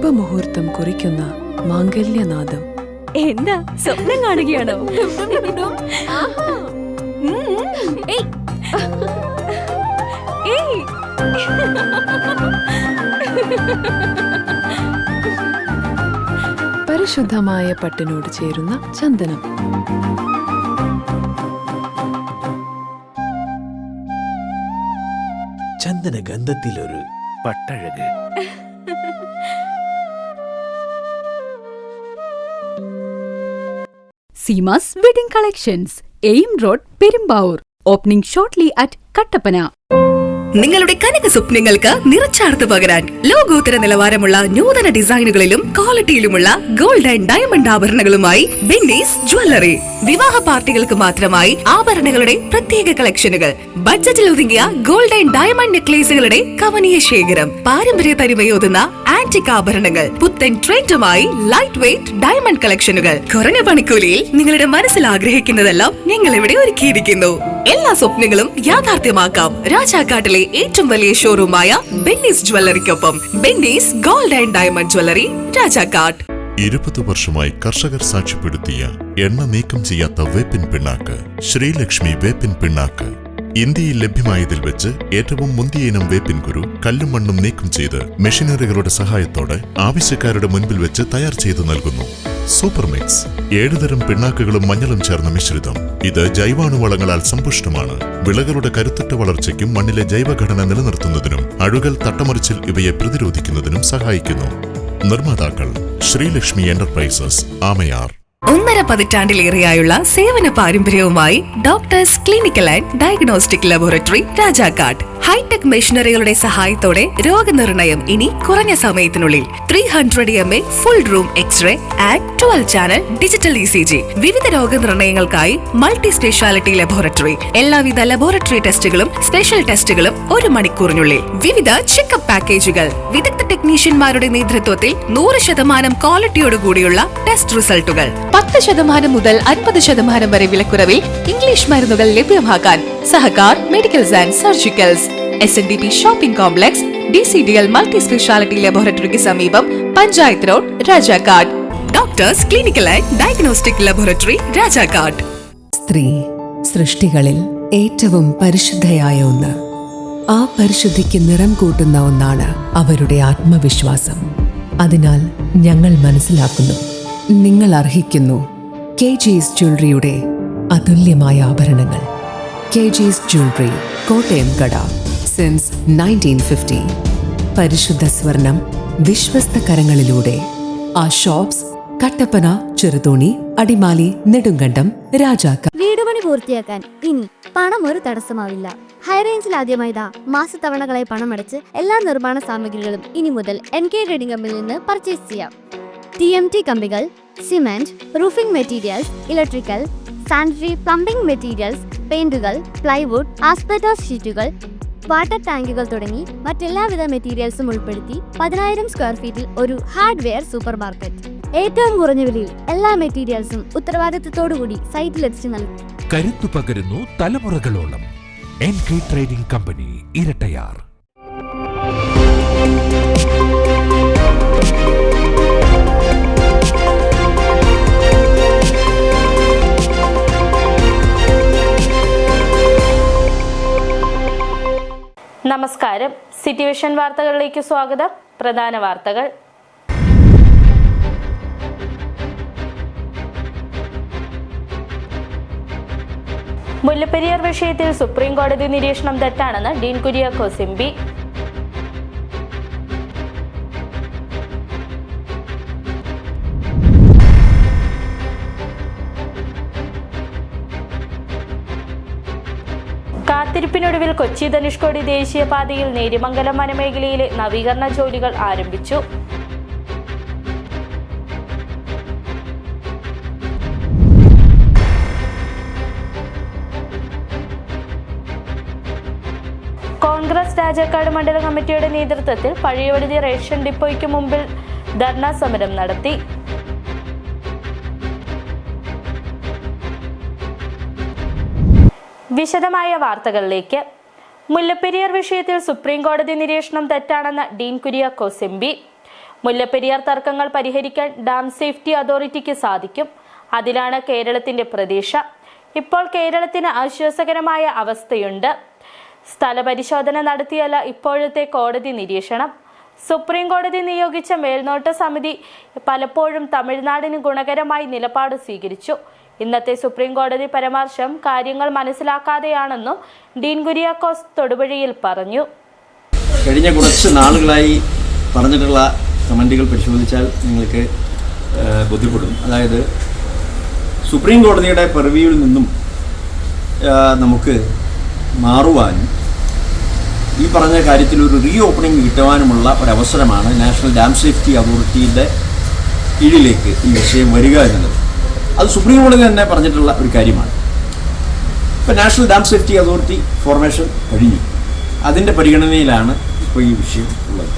ശുഭമുഹൂർത്തം കുറിക്കുന്ന മാംഗല്യനാദം. എന്താ സ്വപ്നം കാണുകയാണോ? പരിശുദ്ധമായ പട്ടിനോട് ചേരുന്ന ചന്ദനം. ചന്ദന ഗന്ധത്തിലൊരു പട്ടഴക്. Seemas wedding collections, AM road, Perumbavoor. Opening shortly at Kattappana. നിങ്ങളുടെ കനക സ്വപ്നങ്ങൾക്ക് നിറച്ചാർത്ത് പകരാൻ ലോകോത്തര നിലവാരമുള്ള നൂതന ഡിസൈനുകളിലും ക്വാളിറ്റിയിലുമുള്ള ഗോൾഡ് ആൻഡ് ഡയമണ്ട് ആഭരണങ്ങളുമായി ബെന്നീസ് ജ്വല്ലറി. വിവാഹ പാർട്ടികൾക്ക് മാത്രമായി ആഭരണങ്ങളുടെ പ്രത്യേക കളക്ഷനുകൾ, ബഡ്ജറ്റിൽ ഒതുങ്ങിയ ഗോൾഡ് ആൻഡ് ഡയമണ്ട് നെക്ലേസുകളുടെ കവനീയ ശേഖരം, പാരമ്പര്യ തനിമയോതുന്ന ആന്റിക് ആഭരണങ്ങൾ, പുത്തൻ ട്രെൻഡുമായി ലൈറ്റ് വെയ്റ്റ് ഡയമണ്ട് കളക്ഷനുകൾ. കുറഞ്ഞ പണിക്കൂലിയിൽ നിങ്ങളുടെ മനസ്സിൽ ആഗ്രഹിക്കുന്നതെല്ലാം ഞങ്ങൾ ഇവിടെ ഒരുക്കിയിരിക്കുന്നു. എല്ലാ സ്വപ്നങ്ങളും യാഥാർത്ഥ്യമാക്കാം രാജാക്കാട്ടിലെ ഏറ്റവും വലിയ ഷോറൂമായ ബെന്നീസ് ജ്വല്ലറിക്കൊപ്പം. Benny's gold and diamond jewellery, Rajakkad. 20 വർഷമായി കർഷകർ സാക്ഷ്യപ്പെടുത്തിയ എണ്ണ നീക്കം ചെയ്യാത്ത വേപ്പിൻ പിണ്ണാക്ക് ശ്രീലക്ഷ്മി വേപ്പിൻ പിണ്ണാക്ക്. ഇന്ത്യയിൽ ലഭ്യമായതിൽ വെച്ച് ഏറ്റവും മുന്തിയ ഇനം വേപ്പിൻ കുരു കല്ലും മണ്ണും നീക്കം ചെയ്ത് മെഷീനറികളുടെ സഹായത്തോടെ ആവശ്യക്കാരുടെ മുൻപിൽ വെച്ച് തയ്യാർ ചെയ്തു നൽകുന്നു. സൂപ്പർ മിക്സ് 7 തരം പിണ്ണാക്കുകളും മഞ്ഞളും ചേർന്ന മിശ്രിതം. ഇത് ജൈവാണുവളങ്ങളാൽ സമ്പുഷ്ടമാണ്. വിളകളുടെ കരുത്തുറ്റ വളർച്ചയ്ക്കും മണ്ണിലെ ജൈവഘടന നിലനിർത്തുന്നതിനും അഴുകൽ, തട്ടമറിച്ചിൽ ഇവയെ പ്രതിരോധിക്കുന്നതിനും സഹായിക്കുന്നു. നിർമ്മാതാക്കൾ ശ്രീലക്ഷ്മി എന്റർപ്രൈസസ്, ആമയാർ. 1.5 പതിറ്റാണ്ടിലേറെയായുള്ള സേവന പാരമ്പര്യവുമായി doctors clinical and diagnostic laboratory, Rajakkad. Hitech മെഷീനറികളുടെ സഹായത്തോടെ രോഗനിർണയം ഇനി കുറഞ്ഞ സമയത്തിനുള്ളിൽ. 300 mA full room x ray and 12 channel digital ECG. വിവിധ രോഗനിർണയങ്ങൾക്കായി മൾട്ടി സ്പെഷ്യാലിറ്റി ലബോറട്ടറി. എല്ലാവിധ ലബോറട്ടറി ടെസ്റ്റുകളും സ്പെഷ്യൽ ടെസ്റ്റുകളും 1 മണിക്കൂറിനുള്ളിൽ. വിവിധ ചെക്കപ്പ് പാക്കേജുകൾ, വിദഗ്ധ ടെക്നീഷ്യന്മാരുടെ നേതൃത്വത്തിൽ 100% ക്വാളിറ്റിയോടുകൂടിയുള്ള ടെസ്റ്റ് റിസൾട്ടുകൾ. 10% മുതൽ 50% വരെ വിലക്കുറവിൽ ഇംഗ്ലീഷ് മരുന്നുകൾ ലഭ്യമാക്കാൻ Sahakar medicals and surgicals, SNDP shopping complex, DCDL multi speciality ലബോറട്ടറിക്ക് സമീപം, panchayat road, Rajakkad. Doctors clinical and diagnostic laboratory, Rajakkad. സ്ത്രീ സൃഷ്ടികളിൽ ഏറ്റവും പരിശുദ്ധയായ ഒന്ന്. ആ പരിശുദ്ധിക്ക് നിറം കൂട്ടുന്ന ഒന്നാണ് അവരുടെ ആത്മവിശ്വാസം. അതിനാൽ ഞങ്ങൾ മനസ്സിലാക്കുന്നു, നിങ്ങൾ അർഹിക്കുന്നു KG's ജ്വല്ലറിയുടെ അതുല്യമായ ആഭരണങ്ങൾ. KG's ജ്വല്ലറി, കോട്ടയം കട, സിൻസ് 1950. പരിശുദ്ധ സ്വർണം വിശ്വസ്ത കരങ്ങളിലൂടെ. ആ ഷോപ്സ് കട്ടപ്പന, ചെറുതോണി, അടിമാലി, നെടുങ്കണ്ടം, രാജാക്കാട്. വീട് പണി പൂർത്തിയാക്കാൻ ഇനി പണം ഒരു തടസ്സമാവില്ല. ഹൈറേഞ്ചിൽ ആദ്യമായിതാ മാസത്തവണകളായി പണമടച്ച് എല്ലാ നിർമ്മാണ സാമഗ്രികളും ഇനി മുതൽ NK ട്രേഡിംഗ് കമ്പനിയിൽ നിന്ന് പർച്ചേസ് ചെയ്യാം. TMT കമ്പികൾ, cement, roofing materials, electrical, sanitary, plumbing materials, പെയിന്റുകൾ, പ്ലൈവുഡ്, ആസ്പെറ്റോസ് ഷീറ്റുകൾ, വാട്ടർ ടാങ്കുകൾ തുടങ്ങി മറ്റെല്ലാവിധ മെറ്റീരിയൽസും ഉൾപ്പെടുത്തി 10,000 സ്ക്വയർ ഫീറ്റിൽ ഒരു ഹാർഡ്വെയർ സൂപ്പർ മാർക്കറ്റ്. ഏറ്റവും കുറഞ്ഞ വിലയിൽ എല്ലാ മെറ്റീരിയൽസും ഉത്തരവാദിത്തത്തോടുകൂടി സൈറ്റിലെത്തിച്ചു നൽകും. കരുത്തു പകരുന്നു തലമുറകളോളം. NK trading company, Irattayar. നമസ്കാരം. സിറ്റുവേഷൻ വാർത്തകളിലേക്ക് സ്വാഗതം. പ്രധാന വാർത്തകൾ. മുല്ലപ്പെരിയാർ വിഷയത്തിൽ സുപ്രീം കോടതി നിരീക്ഷണം തെറ്റാണെന്ന് ഡീൻ കുര്യാക്കോസ് MP. കാത്തിരിപ്പിനൊടുവിൽ കൊച്ചി ധനുഷ്കോടി ദേശീയപാതയിൽ നേര്യമംഗലം വനമേഖലയിലെ നവീകരണ ജോലികൾ ആരംഭിച്ചു. കോൺഗ്രസ് രാജാക്കാട് മണ്ഡലം കമ്മിറ്റിയുടെ നേതൃത്വത്തിൽ പഴയവടുതി റേഷൻ ഡിപ്പോയ്ക്ക് മുമ്പിൽ ധർണാ സമരം നടത്തി. വിശദമായ വാർത്തകളിലേക്ക്. മുല്ലപ്പെരിയാർ വിഷയത്തിൽ സുപ്രീം കോടതി നിരീക്ഷണം തെറ്റാണെന്ന് ഡീൻ കുര്യാക്കോസ് MP. മുല്ലപ്പെരിയാർ തർക്കങ്ങൾ പരിഹരിക്കാൻ ഡാം സേഫ്റ്റി അതോറിറ്റിക്ക് സാധിക്കും. അതിലാണ് കേരളത്തിന്റെ പ്രതീക്ഷ. ഇപ്പോൾ കേരളത്തിന് ആശ്വാസകരമായ അവസ്ഥയുണ്ട്. സ്ഥലപരിശോധന നടത്തിയല്ല ഇപ്പോഴത്തെ കോടതി നിരീക്ഷണം. സുപ്രീം കോടതി നിയോഗിച്ച മേൽനോട്ട സമിതി പലപ്പോഴും തമിഴ്നാടിന് ഗുണകരമായി നിലപാട് സ്വീകരിച്ചു. ഇന്നത്തെ സുപ്രീം കോടതി പരാമർശം കാര്യങ്ങൾ മനസ്സിലാക്കാതെയാണെന്നും ഡീൻ കുര്യാക്കോസ് തൊടുപുഴയിൽ പറഞ്ഞു. കഴിഞ്ഞ കുറച്ച് നാളുകളായി പറഞ്ഞിട്ടുള്ള കമൻറ്റുകൾ പരിശോധിച്ചാൽ നിങ്ങൾക്ക് ബോധ്യപ്പെടും. അതായത് സുപ്രീം കോടതിയുടെ പെർവ്യൂവിൽ നിന്നും നമുക്ക് മാറുവാനും ഈ പറഞ്ഞ കാര്യത്തിൽ ഒരു റീ ഓപ്പണിംഗ് കിട്ടുവാനുമുള്ള ഒരവസരമാണ് നാഷണൽ ഡാം സേഫ്റ്റി അതോറിറ്റിയുടെ കീഴിലേക്ക് ഈ വിഷയം വരിക എന്നുള്ളത്. അത് സുപ്രീം കോടതി തന്നെ പറഞ്ഞിട്ടുള്ള ഒരു കാര്യമാണ്. ഇപ്പോൾ national dam safety authority formation കഴിഞ്ഞു. അതിൻ്റെ പരിഗണനയിലാണ് ഇപ്പോൾ ഈ വിഷയം ഉള്ളത്.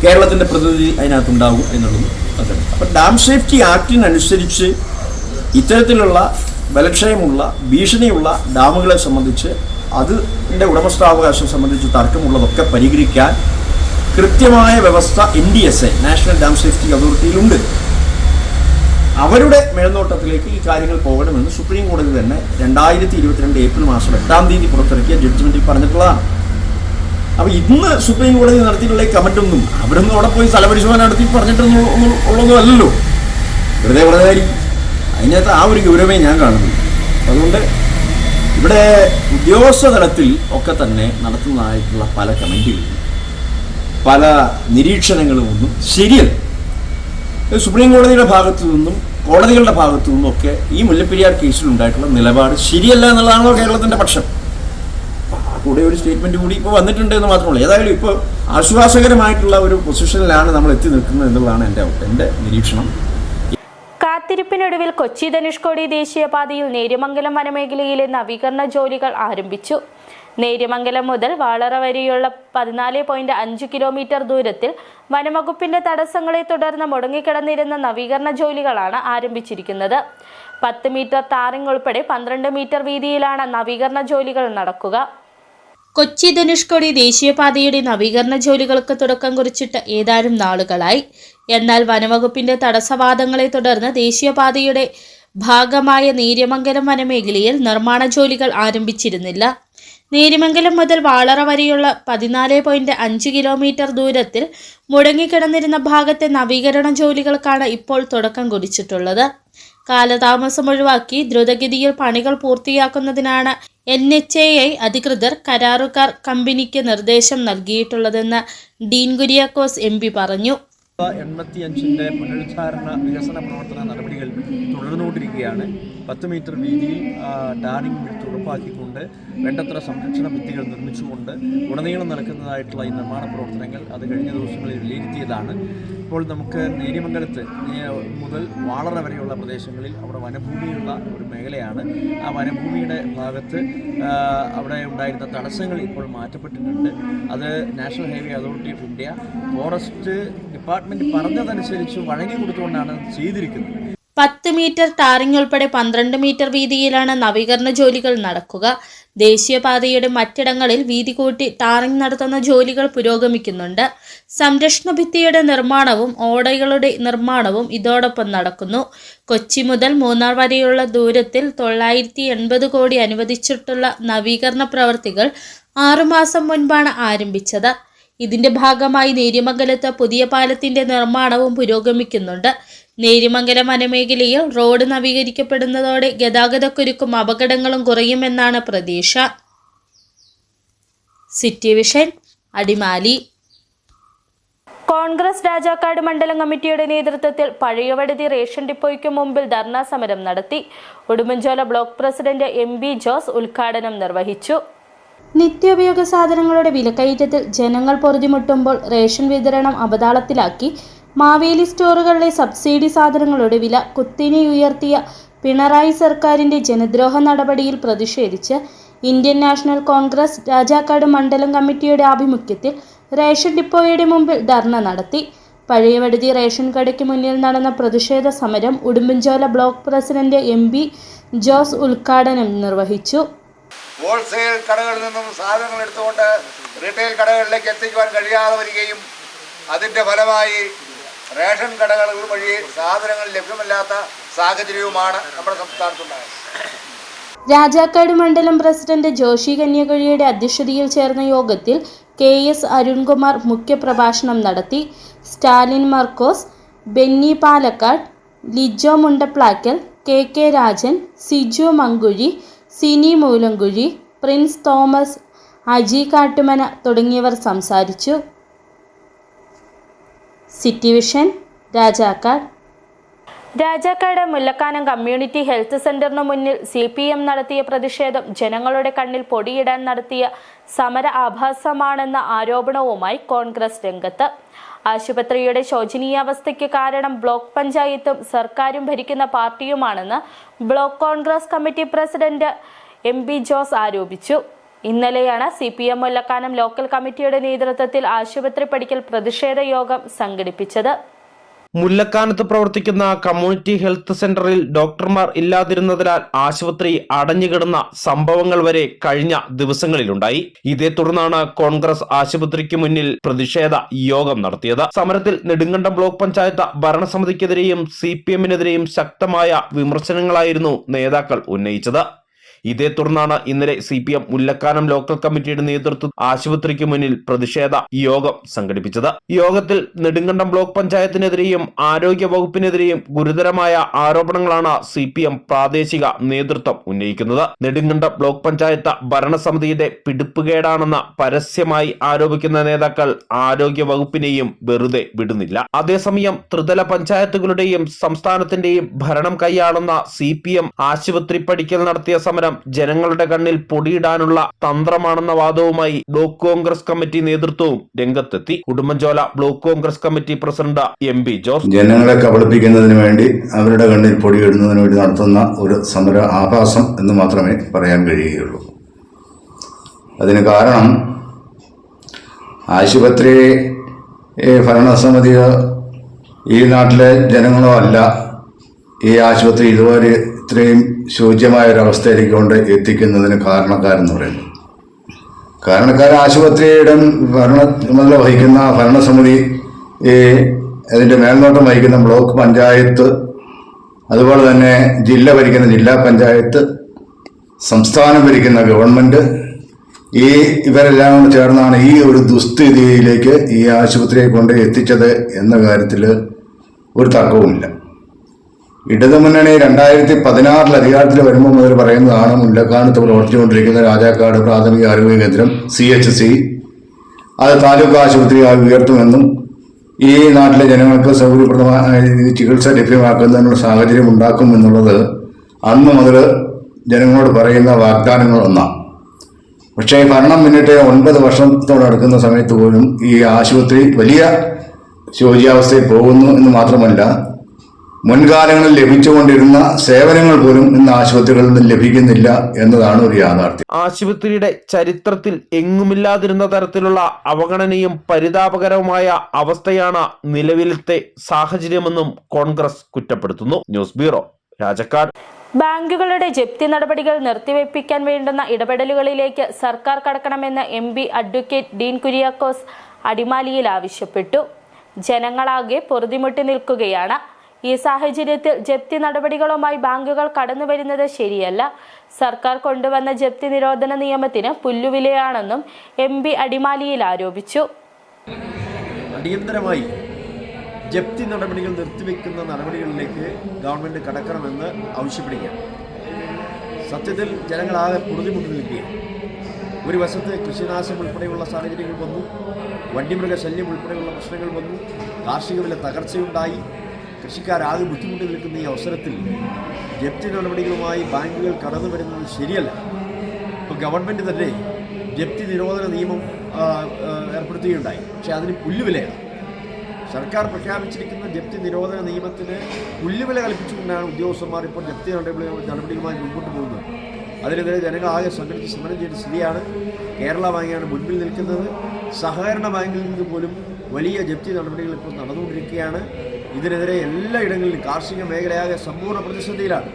കേരളത്തിൻ്റെ പ്രതിനിധി അതിനകത്തുണ്ടാകും എന്നുള്ളതും അതാണ്. അപ്പോൾ ഡാം സേഫ്റ്റി ആക്ടിനനുസരിച്ച് ഇത്തരത്തിലുള്ള ബലക്ഷയമുള്ള ഭീഷണിയുള്ള ഡാമുകളെ സംബന്ധിച്ച് അതിൻ്റെ ഉടമസ്ഥാവകാശം സംബന്ധിച്ച് തർക്കമുള്ളതൊക്കെ പരിഹരിക്കാൻ കൃത്യമായ വ്യവസ്ഥ NDSA നാഷണൽ ഡാം സേഫ്റ്റി അതോറിറ്റിയിലുണ്ട്. അവരുടെ മേൽനോട്ടത്തിലേക്ക് ഈ കാര്യങ്ങൾ പോകണമെന്ന് സുപ്രീം കോടതി തന്നെ 2022 ഏപ്രിൽ മാസം 8 പുറത്തിറക്കിയ ജഡ്ജ്മെൻറ്റിൽ പറഞ്ഞിട്ടുള്ളതാണ്. അപ്പോൾ ഇന്ന് സുപ്രീം കോടതി നടത്തിയിട്ടുള്ള ഈ കമൻറ്റൊന്നും അവരൊന്നും അവിടെ പോയി സ്ഥലപരിശോധന നടത്തി പറഞ്ഞിട്ടൊന്നും അല്ലല്ലോ, വെറുതെ പറഞ്ഞതായിരിക്കും. അതിനകത്ത് ആ ഒരു ഗൗരവമേ ഞാൻ കാണുന്നു. അതുകൊണ്ട് ഇവിടെ ഉദ്യോഗസ്ഥ തലത്തിൽ ഒക്കെ തന്നെ നടത്തുന്നതായിട്ടുള്ള പല കമൻറ്റുകളും പല നിരീക്ഷണങ്ങളും ഒന്നും ശരിയല്ല. സുപ്രീം കോടതിയുടെ ഭാഗത്തു നിന്നും കോടതികളുടെ ഭാഗത്തു നിന്നും ഒക്കെ ഈ മുല്ലപ്പെരിയാർ കേസിലുണ്ടായിട്ടുള്ള നിലപാട് ശരിയല്ല എന്നുള്ളതാണല്ലോ കേരളത്തിൻ്റെ പക്ഷം. കൂടെ ഒരു സ്റ്റേറ്റ്മെൻറ്റ് കൂടി ഇപ്പോൾ വന്നിട്ടുണ്ട് എന്ന് മാത്രമല്ല, ഏതായാലും ഇപ്പോൾ ആശ്വാസകരമായിട്ടുള്ള ഒരു പൊസിഷനിലാണ് നമ്മൾ എത്തി നിൽക്കുന്നത് എന്നുള്ളതാണ് എൻ്റെ നിരീക്ഷണം. കാത്തിരിപ്പിനൊടുവിൽ കൊച്ചി ധനുഷ്കോടി ദേശീയപാതയിൽ നേര്യമംഗലം വനമേഖലയിലെ നവീകരണ ജോലികൾ ആരംഭിച്ചു. നേര്യമംഗലം മുതൽ വാളറ വരെയുള്ള 14.5 കിലോമീറ്റർ ദൂരത്തിൽ വനംവകുപ്പിന്റെ തടസ്സങ്ങളെ തുടർന്ന് മുടങ്ങിക്കിടന്നിരുന്ന നവീകരണ ജോലികളാണ് ആരംഭിച്ചിരിക്കുന്നത്. 10 മീറ്റർ ടാറിംഗ് ഉൾപ്പെടെ 12 മീറ്റർ വീതിയിലാണ് നവീകരണ ജോലികൾ നടക്കുക. കൊച്ചി ധനുഷ്കോടി ദേശീയപാതയുടെ നവീകരണ ജോലികൾക്ക് തുടക്കം കുറിച്ചിട്ട് ഏതാനും നാളുകളായി. എന്നാൽ വനംവകുപ്പിന്റെ തടസ്സവാദങ്ങളെ തുടർന്ന് ദേശീയപാതയുടെ ഭാഗമായ നേര്യമംഗലം വനമേഖലയിൽ നിർമ്മാണ ജോലികൾ ആരംഭിച്ചിരുന്നില്ല. നേര്യമംഗലം മുതൽ വാളറ വരെയുള്ള 14.5 കിലോമീറ്റർ ദൂരത്തിൽ മുടങ്ങിക്കിടന്നിരുന്ന ഭാഗത്തെ നവീകരണ ജോലികൾക്കാണ് ഇപ്പോൾ തുടക്കം കുറിച്ചിട്ടുള്ളത്. കാലതാമസം ഒഴിവാക്കി ദ്രുതഗതിയിൽ പണികൾ പൂർത്തിയാക്കുന്നതിനാണ് NHAI അധികൃതർ കരാറുകാർ കമ്പനിക്ക് നിർദ്ദേശം നൽകിയിട്ടുള്ളതെന്ന് ഡീൻ കുര്യാക്കോസ് MP പറഞ്ഞു. 85ന്റെ പുനരുദ്ധാരണ വികസന പ്രവർത്തന നടപടികൾ തുടർന്നുകൊണ്ടിരിക്കുകയാണ്. 10 മീറ്റർ വീതിയിൽ ടാറിംഗ് വിട്ട് ഉറപ്പാക്കിക്കൊണ്ട് വേണ്ടത്ര സംരക്ഷണ ഭിത്തികൾ നിർമ്മിച്ചുകൊണ്ട് ഉടനീളം നടക്കുന്നതായിട്ടുള്ള ഈ നിർമ്മാണ പ്രവർത്തനങ്ങൾ അത് കഴിഞ്ഞ ദിവസങ്ങളിൽ വിലയിരുത്തിയതാണ്. ഇപ്പോൾ നമുക്ക് നേര്യമംഗലത്ത് മുതൽ വാളറ വരെയുള്ള പ്രദേശങ്ങളിൽ അവിടെ വനഭൂമിയുള്ള ഒരു മേഖലയാണ്. ആ വനഭൂമിയുടെ ഭാഗത്ത് അവിടെ ഉണ്ടായിരുന്ന തടസ്സങ്ങൾ ഇപ്പോൾ മാറ്റപ്പെട്ടിട്ടുണ്ട്. അത് national highway authority of India forest department പറഞ്ഞതനുസരിച്ച് വഴങ്ങി കൊടുത്തുകൊണ്ടാണ് ചെയ്തിരിക്കുന്നത്. 10 മീറ്റർ ടാറിംഗ് ഉൾപ്പെടെ 12 മീറ്റർ വീതിയിലാണ് നവീകരണ ജോലികൾ നടക്കുക. ദേശീയപാതയുടെ മറ്റിടങ്ങളിൽ വീതി കൂട്ടി ടാറിംഗ് നടത്തുന്ന ജോലികൾ പുരോഗമിക്കുന്നുണ്ട്. സംരക്ഷണ ഭിത്തിയുടെ നിർമ്മാണവും ഓടകളുടെ നിർമ്മാണവും ഇതോടൊപ്പം നടക്കുന്നു. കൊച്ചി മുതൽ മൂന്നാർ വരെയുള്ള ദൂരത്തിൽ 980 കോടി അനുവദിച്ചിട്ടുള്ള നവീകരണ പ്രവൃത്തികൾ 6 മാസം മുൻപാണ് ആരംഭിച്ചത്. ഇതിന്റെ ഭാഗമായി നേര്യമംഗലത്ത് പുതിയ പാലത്തിന്റെ നിർമ്മാണവും പുരോഗമിക്കുന്നുണ്ട്. നേര്യമംഗലം വനമേഖലയിൽ റോഡ് നവീകരിക്കപ്പെടുന്നതോടെ ഗതാഗതക്കുരുക്കും അപകടങ്ങളും കുറയുമെന്നാണ് പ്രതീക്ഷ. City vision, Adimali. Congress Rajakkad മണ്ഡലം കമ്മിറ്റിയുടെ നേതൃത്വത്തിൽ പഴയവടുതി റേഷൻ ഡിപ്പോയ്ക്ക് മുമ്പിൽ ധർണാ സമരം നടത്തി. Udumbanchola block president MB Jose ഉദ്ഘാടനം നിർവഹിച്ചു. നിത്യോപയോഗ സാധനങ്ങളുടെ വിലക്കയറ്റത്തിൽ ജനങ്ങൾ പൊറുതിമുട്ടുമ്പോൾ റേഷൻ വിതരണം അവതാളത്തിലാക്കി മാവേലി സ്റ്റോറുകളിലെ സബ്സിഡി സാധനങ്ങളുടെ വില കുത്തിനെ ഉയർത്തിയ പിണറായി സർക്കാരിന്റെ ജനദ്രോഹ നടപടിയിൽ പ്രതിഷേധിച്ച് ഇന്ത്യൻ നാഷണൽ കോൺഗ്രസ് രാജാക്കാട് മണ്ഡലം കമ്മിറ്റിയുടെ ആഭിമുഖ്യത്തിൽ റേഷൻ ഡിപ്പോയുടെ മുമ്പിൽ ധർണ നടത്തി. പഴയവടുതി റേഷൻ കടയ്ക്ക് മുന്നിൽ നടന്ന പ്രതിഷേധ സമരം Udumbanchola block president MB Jose ഉദ്ഘാടനം നിർവഹിച്ചു. ഹോൾസെയിൽ കടകളിൽ നിന്നും സാധനങ്ങൾ എടുത്തുകൊണ്ട് റീറ്റെയിൽ കടകളിലേക്ക് എത്തിക്കുവാൻ കഴിയാതെ വരികയും അതിൻ്റെ ഫലമായി റേഷൻ കടകൾ വഴി സാധനങ്ങൾ ലഭ്യമല്ലാത്ത സാഹചര്യവുമാണ് നമ്മുടെ സംസ്ഥാനത്തുണ്ടായത്. രാജാക്കാട് മണ്ഡലം പ്രസിഡന്റ് ജോഷി കന്യകഴിയുടെ അധ്യക്ഷതയിൽ ചേർന്ന യോഗത്തിൽ KS അരുൺകുമാർ മുഖ്യപ്രഭാഷണം നടത്തി. സ്റ്റാലിൻ മർക്കോസ്, ബെന്നി പാലക്കാട്, ലിജോ മുണ്ടപ്ലാക്കൽ, KK രാജൻ, സിജു മങ്കുഴി, സിനി മൂലങ്കുഴി, പ്രിൻസ് തോമസ്, അജി കാട്ടുമന തുടങ്ങിയവർ സംസാരിച്ചു. City vision, Rajakkad. Rajakkad Mullakkanam community health സെന്ററിന് മുന്നിൽ CPM നടത്തിയ പ്രതിഷേധം ജനങ്ങളുടെ കണ്ണിൽ പൊടിയിടാൻ നടത്തിയ സമര ആഭാസമാണെന്ന ആരോപണവുമായി കോൺഗ്രസ് രംഗത്ത്. ആശുപത്രിയുടെ ശോചനീയാവസ്ഥയ്ക്ക് കാരണം ബ്ലോക്ക് പഞ്ചായത്തും സർക്കാരും ഭരിക്കുന്ന പാർട്ടിയുമാണെന്ന് block Congress committee president MB Jose ആരോപിച്ചു. ഇന്നലെയാണ് CPM മുല്ലക്കാനം ലോക്കൽ കമ്മിറ്റിയുടെ നേതൃത്വത്തിൽ ആശുപത്രി പടിക്കൽ പ്രതിഷേധ യോഗം സംഘടിപ്പിച്ചത്. മുല്ലക്കാനത്ത് പ്രവർത്തിക്കുന്ന കമ്മ്യൂണിറ്റി ഹെൽത്ത് സെന്ററിൽ ഡോക്ടർമാർ ഇല്ലാതിരുന്നതിനാൽ ആശുപത്രി അടഞ്ഞുകിടന്ന സംഭവങ്ങൾ വരെ കഴിഞ്ഞ ദിവസങ്ങളിലുണ്ടായി. ഇതേ തുടർന്നാണ് കോൺഗ്രസ് ആശുപത്രിക്ക് മുന്നിൽ പ്രതിഷേധ യോഗം നടത്തിയത്. സമരത്തിൽ നെടുങ്കണ്ടം ബ്ലോക്ക് പഞ്ചായത്ത് ഭരണസമിതിക്കെതിരെയും CPMനെതിരെയും ശക്തമായ വിമർശനങ്ങളായിരുന്നു നേതാക്കൾ ഉന്നയിച്ചത്. ഇതേ തുടർന്നാണ് ഇന്നലെ CPM മുല്ലക്കാനം ലോക്കൽ കമ്മിറ്റിയുടെ നേതൃത്വത്തിൽ ആശുപത്രിക്ക് മുന്നിൽ പ്രതിഷേധ യോഗം സംഘടിപ്പിച്ചത്. യോഗത്തിൽ നെടുങ്കണ്ടം ബ്ലോക്ക് പഞ്ചായത്തിനെതിരെയും ആരോഗ്യ വകുപ്പിനെതിരെയും ഗുരുതരമായ ആരോപണങ്ങളാണ് CPM പ്രാദേശിക നേതൃത്വം ഉന്നയിക്കുന്നത്. നെടുങ്കണ്ടം ബ്ലോക്ക് പഞ്ചായത്ത് ഭരണസമിതിയുടെ പിടിപ്പുകേടാണെന്ന് പരസ്യമായി ആരോപിക്കുന്ന നേതാക്കൾ ആരോഗ്യ വകുപ്പിനെയും വെറുതെ വിടുന്നില്ല. അതേസമയം ത്രിതല പഞ്ചായത്തുകളുടെയും സംസ്ഥാനത്തിന്റെയും ഭരണം കൈയാളുന്ന CPM ആശുപത്രി പടിക്കൽ നടത്തിയ സമരം ജനങ്ങളുടെ കണ്ണിൽ പൊടിയിടാനുള്ള തന്ത്രമാണെന്ന വാദവുമായി ബ്ലോക്ക് കോൺഗ്രസ് കമ്മിറ്റി നേതൃത്വവും രംഗത്തെത്തി. Udumbanchola block Congress committee president MB Jose ജനങ്ങളെ കബളിപ്പിക്കുന്നതിന് വേണ്ടി അവരുടെ കണ്ണിൽ പൊടിയിടുന്നതിന് വേണ്ടി നടത്തുന്ന ഒരു സമര ആഭാസം എന്ന് മാത്രമേ പറയാൻ കഴിയുകയുള്ളൂ. അതിന് കാരണം ആശുപത്രി ഭരണസമിതിയോ ഈ നാട്ടിലെ ജനങ്ങളോ അല്ല ഈ ആശുപത്രി ഇതുവരെ ഇത്രയും ശോച്യമായ ഒരവസ്ഥയിലേക്ക് കൊണ്ട് എത്തിക്കുന്നതിന് കാരണക്കാരെന്ന് പറയുന്നത്. ആശുപത്രിയുടെ ചുമതല വഹിക്കുന്ന ഭരണസമിതി, അതിൻ്റെ മേൽനോട്ടം വഹിക്കുന്ന ബ്ലോക്ക് പഞ്ചായത്ത്, അതുപോലെ തന്നെ ജില്ല ഭരിക്കുന്ന ജില്ലാ പഞ്ചായത്ത്, സംസ്ഥാനം ഭരിക്കുന്ന ഗവൺമെൻറ്, ഇവരെല്ലാം ചേർന്നാണ് ഈ ഒരു ദുസ്ഥിതിയിലേക്ക് ഈ ആശുപത്രിയെ കൊണ്ട് എത്തിച്ചത് എന്ന കാര്യത്തിൽ ഒരു തർക്കവുമില്ല. ഇടതുമുന്നണി 2016 അധികാരത്തിൽ വരുമ്പോൾ മുതൽ പറയുന്നതാണ് മുല്ലക്കാനത്ത് പ്രവർത്തിച്ചുകൊണ്ടിരിക്കുന്ന രാജാക്കാട് പ്രാഥമിക ആരോഗ്യ കേന്ദ്രം CHC അത് താലൂക്ക് ആശുപത്രിയായി ഉയർത്തുമെന്നും ഈ നാട്ടിലെ ജനങ്ങൾക്ക് സൗകര്യപ്രദമായ ചികിത്സ ലഭ്യമാക്കുന്നതിനുള്ള സാഹചര്യം ഉണ്ടാക്കുമെന്നുള്ളത് അന്ന് മുതൽ ജനങ്ങളോട് പറയുന്ന വാഗ്ദാനങ്ങൾ ഒന്നാണ്. പക്ഷേ ഭരണം പിന്നിട്ട് 9 വർഷത്തോടടുക്കുന്ന സമയത്ത് പോലും ഈ ആശുപത്രി വലിയ ശോച്യാവസ്ഥയിൽ പോകുന്നു എന്ന് മാത്രമല്ല, മുൻകാലങ്ങളിൽ ലഭിച്ചുകൊണ്ടിരുന്ന സേവനങ്ങൾ പോലും ഇന്ന് ആശുപത്രികളിൽ നിന്ന് ലഭിക്കുന്നില്ല എന്നതാണ് ഒരു യാഥാർത്ഥ്യം. ആശുപത്രിയുടെ ചരിത്രത്തിൽ എങ്ങുമില്ലാതിരുന്ന തരത്തിലുള്ള അവഗണനയും പരിതാപകരവുമായ അവസ്ഥയാണ് നിലവിലത്തെ സാഹചര്യമെന്നും കോൺഗ്രസ് കുറ്റപ്പെടുത്തുന്നു. News bureau, Rajakkad. ബാങ്കുകളുടെ ജപ്തി നടപടികൾ നിർത്തിവെപ്പിക്കാൻ വേണ്ടുന്ന ഇടപെടലുകളിലേക്ക് സർക്കാർ കടക്കണമെന്ന് MB അഡ്വക്കേറ്റ് ഡീൻ കുര്യാക്കോസ് അടിമാലിയിൽ ആവശ്യപ്പെട്ടു. ജനങ്ങളാകെ പൊറുതിമുട്ടി നിൽക്കുകയാണ്. ഈ സാഹചര്യത്തിൽ ജപ്തി നടപടികളുമായി ബാങ്കുകൾ കടന്നുവരുന്നത് ശരിയല്ല. സർക്കാർ കൊണ്ടുവന്ന ജപ്തി നിരോധന നിയമത്തിന് പുല്ലുവിലയാണെന്നും MB അടിമാലിയിൽ ആരോപിച്ചു. അടിയന്തരമായി ജപ്തി നടപടികൾ നിർത്തിവെക്കുന്ന നടപടികളിലേക്ക് ഗവൺമെൻറ് കടക്കണമെന്ന് ആവശ്യപ്പെടുകയാണ്. സത്യത്തിൽ ജനങ്ങളാകെ പൊറുതിമുട്ടി നിൽക്കുകയാണ്. ഒരു വശത്ത് കൃഷിനാശം ഉൾപ്പെടെയുള്ള സാഹചര്യങ്ങൾ വന്നു, വന്യമൃഗശല്യം ഉൾപ്പെടെയുള്ള പ്രശ്നങ്ങൾ വന്നു, കാർഷിക വില തകർച്ചയുണ്ടായി, കൃഷിക്കാരാകെ ബുദ്ധിമുട്ടി നിൽക്കുന്ന ഈ അവസരത്തിൽ ജപ്തി നടപടികളുമായി ബാങ്കുകൾ കടന്നു വരുന്നത് ശരിയല്ല. ഇപ്പോൾ ഗവൺമെൻറ് തന്നെ ജപ്തി നിരോധന നിയമം ഏർപ്പെടുത്തുകയുണ്ടായി. പക്ഷേ അതിന് പുല്ലുവിലയാണ്. സർക്കാർ പ്രഖ്യാപിച്ചിരിക്കുന്ന ജപ്തി നിരോധന നിയമത്തിന് പുല്ലുവില കൽപ്പിച്ചുകൊണ്ടാണ് ഉദ്യോഗസ്ഥന്മാർ ഇപ്പോൾ ജപ്തി നടപടികളുമായി മുമ്പോട്ട് പോകുന്നത്. അതിനെതിരെ ജനങ്ങളാകെ സംഘടിച്ച് സമരം ചെയ്ത സ്ഥിതിയാണ്. കേരള ബാങ്കാണ് മുൻപിൽ നിൽക്കുന്നത്. സഹകരണ ബാങ്കിൽ നിന്ന് പോലും വലിയ ജപ്തി നടപടികൾ ഇപ്പോൾ നടന്നുകൊണ്ടിരിക്കുകയാണ്. ഇതിനെതിരെ എല്ലായിടങ്ങളിലും കാർഷിക മേഖലയാകെ സമ്പൂർണ്ണ പ്രതിസന്ധിയിലാണ്.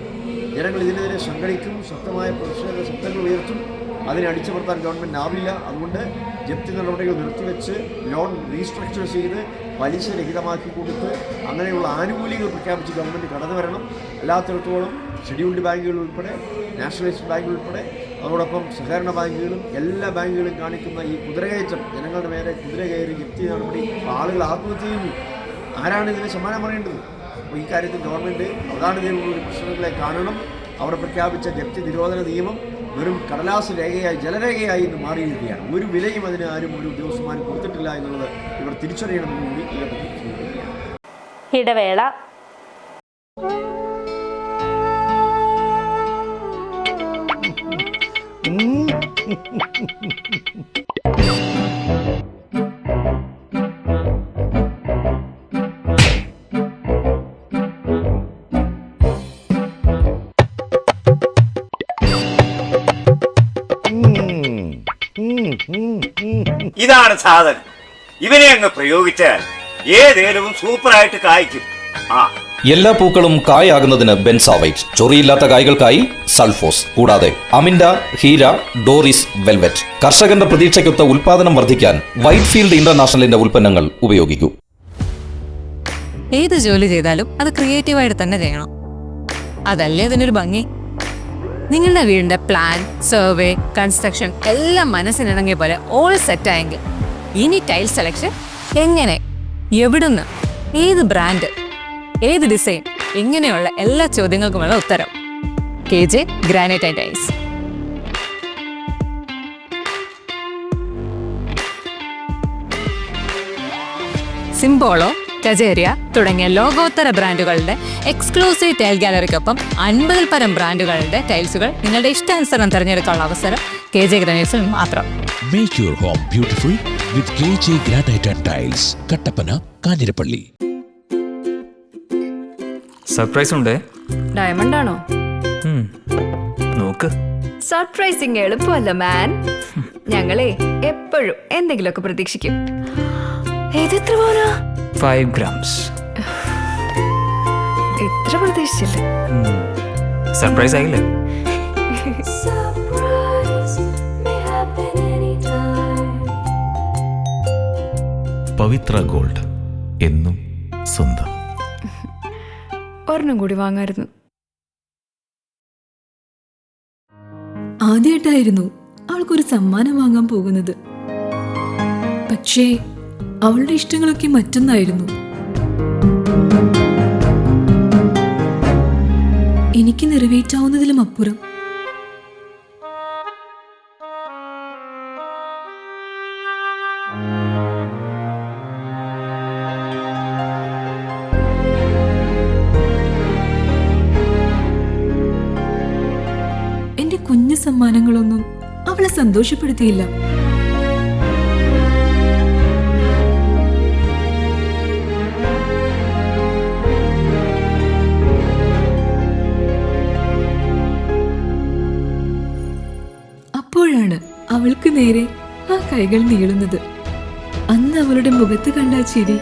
ജനങ്ങൾ ഇതിനെതിരെ സംഘടിക്കും, ശക്തമായ പ്രതിഷേധ ശബ്ദങ്ങൾ ഉയർത്തും. അതിനെ അടിച്ചമർത്താൻ ഗവൺമെൻറ്റിനാവില്ല. അതുകൊണ്ട് ജപ്തി നടപടികൾ നിർത്തിവെച്ച് ലോൺ റീസ്ട്രക്ചർ ചെയ്ത് പലിശ രഹിതമാക്കി കൊടുത്ത് അങ്ങനെയുള്ള ആനുകൂല്യങ്ങൾ പ്രഖ്യാപിച്ച് ഗവൺമെൻറ് കടന്നു വരണം. എല്ലാത്തിടത്തോളം ഷെഡ്യൂൾഡ് ബാങ്കുകൾ ഉൾപ്പെടെ, നാഷണലൈസ്ഡ് ബാങ്കുകൾ ഉൾപ്പെടെ, അതോടൊപ്പം സഹകരണ ബാങ്കുകളും എല്ലാ ബാങ്കുകളും കാണിക്കുന്ന ഈ കുതിരകയറ്റം, ജനങ്ങളുടെ മേലെ കുതിര കയറി ജപ്തി നടപടി, ആളുകൾ ആത്മഹത്യ ചെയ്യുന്നു. ആരാണ് ഇതിന് സമ്മാനം പറയേണ്ടത്? അപ്പോൾ ഈ കാര്യത്തിൽ ഗവൺമെൻറ് അവധാനതയിലുള്ള പ്രശ്നങ്ങളെ കാണണം. അവർ പ്രഖ്യാപിച്ച ജപ്തി നിരോധന നിയമം വെറും കടലാസ് രേഖയായി, ജലരേഖയായി ഇന്ന് മാറിയിരിക്കുകയാണ്. ഒരു വിലയും അതിന് ആരും ഒരു ഉദ്യോഗസ്ഥന്മാരും കൊടുത്തിട്ടില്ല എന്നുള്ളത് ഇവർ തിരിച്ചറിയണമെന്ന് കൂടി ഈ ഘട്ടത്തിൽ സൂചിപ്പിക്കുകയാണ്. ഇടവേള. ഇതാണ് സാധനം. ഇവനെ അങ്ങ് പ്രയോഗിച്ചാൽ ഏതേലവും സൂപ്പറായിട്ട് കായ്ക്കും. എല്ലാ പൂക്കളും കായാകുന്നതിന് ബെൻസാവൈറ്റ്, ചൊറിയില്ലാത്ത കായ്കൾക്കായി സൾഫോസ്, കൂടാതെ അമിൻഡ, ഹീര, ഡോറിസ്, വെൽവെറ്റ്. കർഷകന്റെ പ്രതീക്ഷയ്ക്കൊത്ത ഉൽപാദനം വർദ്ധിക്കാൻ വൈറ്റ്ഫീൽഡ് ഇന്റർനാഷണലിന്റെ ഉൽപ്പന്നങ്ങൾ ഉപയോഗിക്കൂ. ഏത് ജോലി ചെയ്താലും അത് ക്രിയേറ്റീവായിട്ട് തന്നെ ചെയ്യണം. അതല്ലേ അതിനൊരു ഭംഗി. നിങ്ങളുടെ വീടിന്റെ പ്ലാൻ, സർവേ, കൺസ്ട്രക്ഷൻ എല്ലാം മനസ്സിനിണങ്ങിയ പോലെ ഓൾ സെറ്റായെങ്കിൽ ഇനി ടൈൽ സെലക്ഷൻ എങ്ങനെ, എവിടുന്ന്, ഏത് ബ്രാൻഡ്, ഏത് ഡിസൈൻ, ഇങ്ങനെയുള്ള എല്ലാ ചോദ്യങ്ങൾക്കുമുള്ള ഉത്തരം KJ ഗ്രാനൈറ്റ് ആൻഡ് ടൈൽസ്. സിംബോളോ, ടജേരിയ തുടങ്ങിയ ലോകോത്തര ബ്രാൻഡുകളുടെ എക്സ്ക്ലൂസീവ് ടൈൽ ഗാലറിക്കൊപ്പം 50-ൽ പരം ബ്രാൻഡുകളുടെ ടൈൽസുകൾ നിങ്ങളുടെ ഇഷ്ടാനുസരണം തിരഞ്ഞെടുക്കാനുള്ള അവസരം KJ ഗ്രാനൈറ്റ്സിൽ മാത്രം. Make your home beautiful with KJ Granite and Tiles, Kattappana, Kanjirappally. Surprise ഉണ്ട്. ഡയമണ്ട് ആണോ? നോക്ക്. സർപ്രൈസിങ് എളുപ്പമല്ല മാൻ. ഞങ്ങളെ എപ്പോഴും എന്തെങ്കിലുമൊക്കെ പ്രതീക്ഷിക്കും. എത്ര പോരാ? 5 grams. എത്ര പ്രതീക്ഷിച്ചില്ല. സർപ്രൈസ് ആയില്ലേ? പവിത്ര ഗോൾഡ്, എന്നും സ്വന്തം. ഒരെണ്ണം കൂടി വാങ്ങായിരുന്നു. ആദ്യമായിട്ടായിരുന്നു അവൾക്കൊരു സമ്മാനം വാങ്ങാൻ പോകുന്നത്. പക്ഷേ അവളുടെ ഇഷ്ടങ്ങളൊക്കെ മറ്റൊന്നായിരുന്നു. എനിക്ക് നിറവേറ്റാവുന്നതിലും അപ്പുറം. എന്റെ കുഞ്ഞു സമ്മാനങ്ങളൊന്നും അവളെ സന്തോഷപ്പെടുത്തിയില്ല. അപ്പോഴാണ് അവൾക്ക് നേരെ ആ കൈകൾ നീളുന്നത്. അന്ന് അവളുടെ മുഖത്ത് കണ്ട ചിരി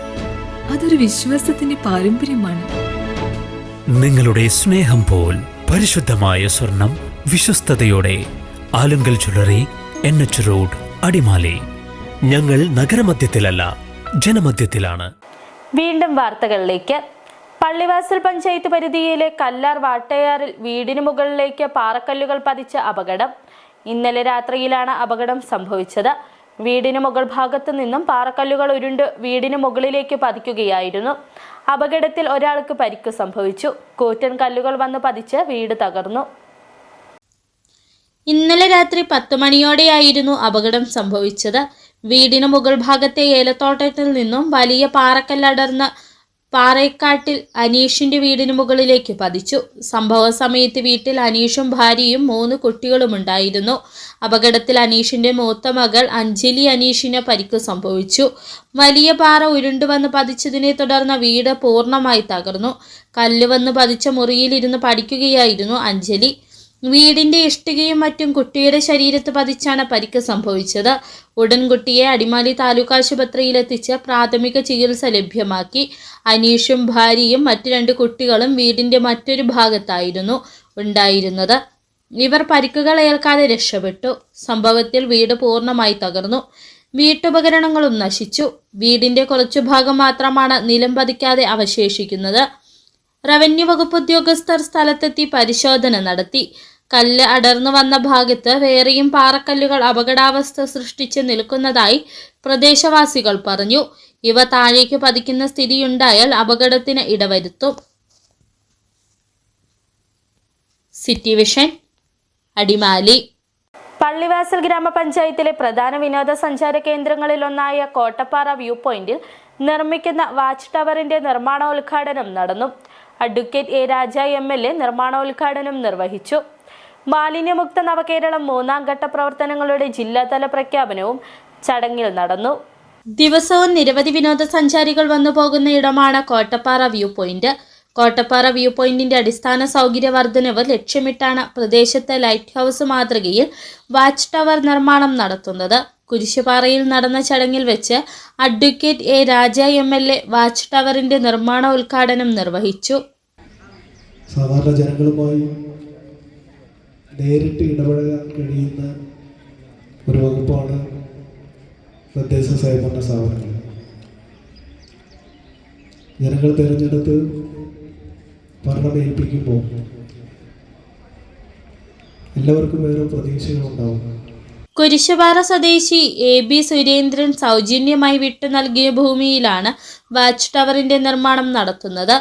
അതൊരു വിശ്വാസത്തിന്റെ പാരമ്പര്യമാണ്. നിങ്ങളുടെ സ്നേഹം പോൽ പരിശുദ്ധമായ സ്വർണം വിശ്വസ്തയോടെ Alunkal jewellery, NH road, Adimali. ഞങ്ങൾ നഗരമധ്യത്തിലല്ല, ജനമധ്യത്തിലാണ്. വീണ്ടും വാർത്തകളിലേക്ക്. പള്ളിവാസൽ പഞ്ചായത്ത് പരിധിയിലെ കല്ലാർ വാട്ടയാറിൽ വീടിന് മുകളിലേക്ക് പാറക്കല്ലുകൾ പതിച്ച അപകടം. ഇന്നലെ രാത്രിയിലാണ് അപകടം സംഭവിച്ചത്. വീടിന് മുകൾ ഭാഗത്തു നിന്നും പാറക്കല്ലുകൾ ഉരുണ്ട് വീടിന് മുകളിലേക്ക് പതിക്കുകയായിരുന്നു. അപകടത്തിൽ ഒരാൾക്ക് പരിക്ക് സംഭവിച്ചു. കൂറ്റൻ കല്ലുകൾ വന്ന് പതിച്ച് വീട് തകർന്നു. ഇന്നലെ രാത്രി 10 മണിയോടെയായിരുന്നു അപകടം സംഭവിച്ചത്. വീടിന് മുകൾ ഭാഗത്തെ ഏലത്തോട്ടത്തിൽ നിന്നും വലിയ പാറക്കല്ലടർന്ന് പാറേക്കാട്ടിൽ അനീഷിന്റെ വീടിന് മുകളിലേക്ക് പതിച്ചു. സംഭവ സമയത്ത് വീട്ടിൽ അനീഷും ഭാര്യയും 3 കുട്ടികളും ഉണ്ടായിരുന്നു. അപകടത്തിൽ അനീഷിന്റെ മൂത്ത മകൾ അഞ്ജലി അനീഷിന് പരിക്ക് സംഭവിച്ചു. വലിയ പാറ ഉരുണ്ടുവന്ന് പതിച്ചതിനെ തുടർന്ന് വീട് പൂർണ്ണമായി തകർന്നു. കല്ല് വന്ന് പതിച്ച മുറിയിലിരുന്ന് പഠിക്കുകയായിരുന്നു അഞ്ജലി. വീടിന്റെ ഇഷ്ടികയും മറ്റും കുട്ടിയുടെ ശരീരത്ത് പതിച്ചാണ് പരിക്ക് സംഭവിച്ചത്. ഉടൻ കുട്ടിയെ അടിമാലി താലൂക്ക് ആശുപത്രിയിലെത്തിച്ച് പ്രാഥമിക ചികിത്സ ലഭ്യമാക്കി. അനീഷും ഭാര്യയും മറ്റു 2 കുട്ടികളും വീടിന്റെ മറ്റൊരു ഭാഗത്തായിരുന്നു ഉണ്ടായിരുന്നത്. ഇവർ പരിക്കുകൾ ഏൽക്കാതെ രക്ഷപ്പെട്ടു. സംഭവത്തിൽ വീട് പൂർണ്ണമായി തകർന്നു. വീട്ടുപകരണങ്ങളും നശിച്ചു. വീടിന്റെ കുറച്ചു ഭാഗം മാത്രമാണ് നിലം പതിക്കാതെ അവശേഷിക്കുന്നത്. റവന്യൂ വകുപ്പ് ഉദ്യോഗസ്ഥർ സ്ഥലത്തെത്തി പരിശോധന നടത്തി. കല്ല് അടർന്നു വന്ന ഭാഗത്ത് വേറെയും പാറക്കല്ലുകൾ അപകടാവസ്ഥ സൃഷ്ടിച്ച് നിൽക്കുന്നതായി പ്രദേശവാസികൾ പറഞ്ഞു. ഇവ താഴേക്ക് പതിക്കുന്ന സ്ഥിതിയുണ്ടായാൽ അപകടത്തിന് ഇടവരുത്തും. City vision, Adimali. പള്ളിവാസൽ ഗ്രാമപഞ്ചായത്തിലെ പ്രധാന വിനോദസഞ്ചാര കേന്ദ്രങ്ങളിലൊന്നായ കോട്ടപ്പാറ വ്യൂ പോയിന്റിൽ നിർമ്മിക്കുന്ന വാച്ച് ടവറിന്റെ നിർമ്മാണോദ്ഘാടനം നടന്നു. അഡ്വക്കേറ്റ് എ രാജ MLA നിർമ്മാണോദ്ഘാടനം നിർവഹിച്ചു. മാലിന്യമുക്ത നവകേരളം 3ാം ഘട്ട പ്രവർത്തനങ്ങളുടെ ജില്ലാതല പ്രഖ്യാപനവും ചടങ്ങിൽ നടന്നു. ദിവസവും നിരവധി വിനോദസഞ്ചാരികൾ വന്നു പോകുന്ന ഇടമാണ് Kottappara view point. Kottappara view പോയിന്റിന്റെ അടിസ്ഥാന സൗകര്യ വർധനവ് ലക്ഷ്യമിട്ടാണ് പ്രദേശത്തെ ലൈറ്റ് ഹൗസ് മാതൃകയിൽ വാച്ച് ടവർ നിർമ്മാണം നടത്തുന്നത്. കുരിശുപാറയിൽ നടന്ന ചടങ്ങിൽ വെച്ച് advocate A Raja MLA watch ടവറിന്റെ നിർമ്മാണ ഉദ്ഘാടനം നിർവഹിച്ചു. സാധാരണ ജനങ്ങളുമായി നേരിട്ട് ഇടപെടാൻ കഴിയുന്ന ഒരു വകുപ്പാണ് തദ്ദേശ സ്വയംഭരണ സ്ഥാപനങ്ങൾ. ജനങ്ങൾ തിരഞ്ഞെടുത്ത് ഭരണമേൽപ്പിക്കുമ്പോൾ എല്ലാവർക്കും വേറെ പ്രതീക്ഷകളുണ്ടാവും. കുരിശുപാറ സ്വദേശി AB സുരേന്ദ്രൻ സൗജന്യമായി വിട്ടു നൽകിയ ഭൂമിയിലാണ് വാച്ച് ടവറിന്റെ നിർമ്മാണം നടത്തുന്നത്.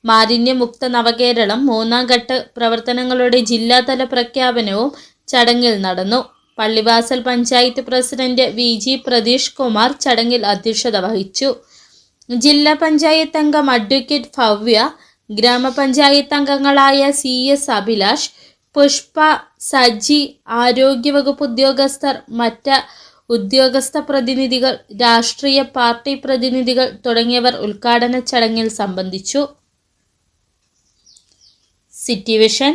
മാലിന്യമുക്ത നവകേരളം 3ാം ഘട്ട പ്രവർത്തനങ്ങളുടെ ജില്ലാതല പ്രഖ്യാപനവും ചടങ്ങിൽ നടന്നു. പള്ളിവാസൽ പഞ്ചായത്ത് പ്രസിഡന്റ് VG പ്രതീഷ് കുമാർ ചടങ്ങിൽ അധ്യക്ഷത വഹിച്ചു. ജില്ലാ പഞ്ചായത്ത് അംഗം അഡ്വക്കേറ്റ് ഭവ്യ, ഗ്രാമപഞ്ചായത്ത് അംഗങ്ങളായ CS അഭിലാഷ്, പുഷ്പ, സജി, ആരോഗ്യവകുപ്പ് ഉദ്യോഗസ്ഥർ, മറ്റ് ഉദ്യോഗസ്ഥ പ്രതിനിധികൾ, രാഷ്ട്രീയ പാർട്ടി പ്രതിനിധികൾ തുടങ്ങിയവർ ഉദ്ഘാടന ചടങ്ങിൽ സംബന്ധിച്ചു. City vision,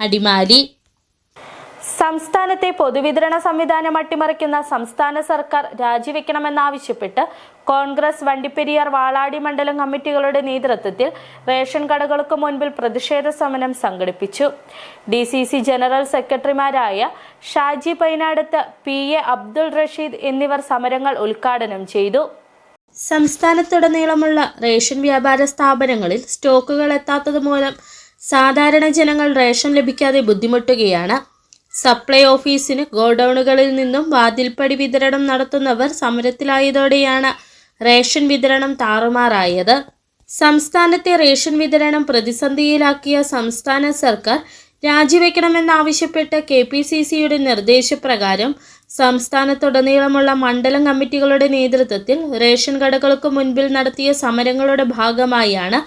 Adimali. സംസ്ഥാനത്തെ പൊതുവിതരണ സംവിധാനം അട്ടിമറിക്കുന്ന സംസ്ഥാന സർക്കാർ രാജിവെക്കണമെന്നാവശ്യപ്പെട്ട് കോൺഗ്രസ് വണ്ടിപ്പെരിയാർ വാളാടി മണ്ഡലം കമ്മിറ്റികളുടെ നേതൃത്വത്തിൽ റേഷൻ കടകൾക്ക് മുൻപിൽ പ്രതിഷേധ സമരം സംഘടിപ്പിച്ചു. DCC ജനറൽ സെക്രട്ടറിമാരായ ഷാജി പൈനാടത്ത്, PA അബ്ദുൾ റഷീദ് എന്നിവർ സമരങ്ങൾ ഉദ്ഘാടനം ചെയ്തു. സംസ്ഥാനത്തുടനീളമുള്ള റേഷൻ വ്യാപാര സ്ഥാപനങ്ങളിൽ സ്റ്റോക്കുകൾ എത്താത്തത് മൂലം സാധാരണ ജനങ്ങൾ റേഷൻ ലഭിക്കാതെ ബുദ്ധിമുട്ടുകയാണ്. സപ്ലൈ ഓഫീസിന് ഗോഡൌണുകളിൽ നിന്നും വാതിൽപ്പടി വിതരണം നടത്തുന്നവർ സമരത്തിലായതോടെയാണ് റേഷൻ വിതരണം താറുമാറായത്. സംസ്ഥാനത്തെ റേഷൻ വിതരണം പ്രതിസന്ധിയിലാക്കിയ സംസ്ഥാന സർക്കാർ രാജിവെക്കണമെന്നാവശ്യപ്പെട്ട് KPCCയുടെ നിർദ്ദേശപ്രകാരം സംസ്ഥാനത്തുടനീളമുള്ള മണ്ഡലം കമ്മിറ്റികളുടെ നേതൃത്വത്തിൽ റേഷൻ കടകൾക്ക് മുൻപിൽ നടത്തിയ സമരങ്ങളുടെ ഭാഗമായാണ്